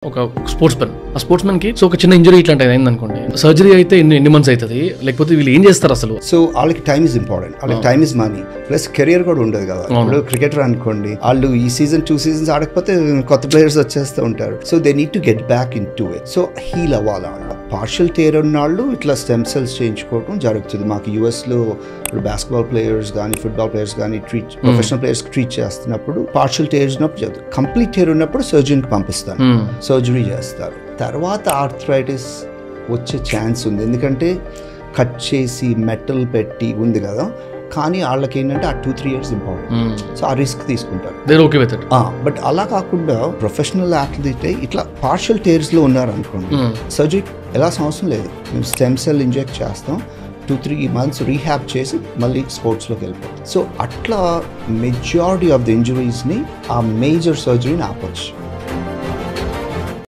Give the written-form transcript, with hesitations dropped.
ఒక sports man కి so ఒక చిన్న ఇంజరీ ఇట్లాంటి అయింది అనుకోండి, సర్జరీ అయితే ఎన్ని మంత్స్ అవుతుంది, లేకపోతే వీళ్ళు ఏం చేస్తారు అసలు? సో వాళ్ళకి టైమ్ ఇస్ ఇంపార్టెంట్, వాళ్ళకి time is money, plus career కూడా ఉండదు కదా. ఇప్పుడు క్రికెటర్ అనుకోండి, వాళ్ళు ఈ సీజన్ 2 seasons ఆడకపోతే కొత్త ప్లేయర్స్ వచ్చేస్తూ ఉంటారు. So they need to get back into it. So heal అవ్వాలి. పార్షల్ టేర్ ఉన్న వాళ్ళు ఇట్లా స్టెమ్ సెల్స్ చేయించుకోవడం జరుగుతుంది. మాకు యుఎస్లో ఇప్పుడు బాస్కెట్బాల్ ప్లేయర్స్ కానీ ఫుట్బాల్ ప్లేయర్స్ కానీ ప్రొఫెషనల్ ప్లేయర్స్ ట్రీట్ చేస్తున్నప్పుడు పార్షల్ టేర్ ఉన్నప్పుడు చదువు, కంప్లీట్ టేర్ ఉన్నప్పుడు సర్జన్కి పంపిస్తాను, సర్జరీ చేస్తారు. తర్వాత ఆర్థరైటిస్ వచ్చే ఛాన్స్ ఉంది, ఎందుకంటే కట్ చేసి మెటల్ పెట్టి ఉంది కదా. కానీ వాళ్ళకి ఏంటంటే ఆ 2-3 years ఇంపార్టెంట్. సో ఆ రిస్క్ తీసుకుంటారు. బట్ అలా కాకుండా ప్రొఫెషనల్ అథ్లీట్ ఇట్లా పార్షల్ టేర్స్ లో ఉన్నారు అనుకోండి, సర్జరీ ఎలా అవసరం లేదు, మేము స్టెమ్ సెల్ ఇంజెక్ట్ చేస్తాం, 2-3 months రీహాబ్ చేసి మళ్ళీ స్పోర్ట్స్లోకి వెళ్ళిపోతాం. సో అట్లా మెజారిటీ ఆఫ్ ద ఇంజురీస్ని ఆ మేజర్ సర్జరీని ఆపొచ్చు.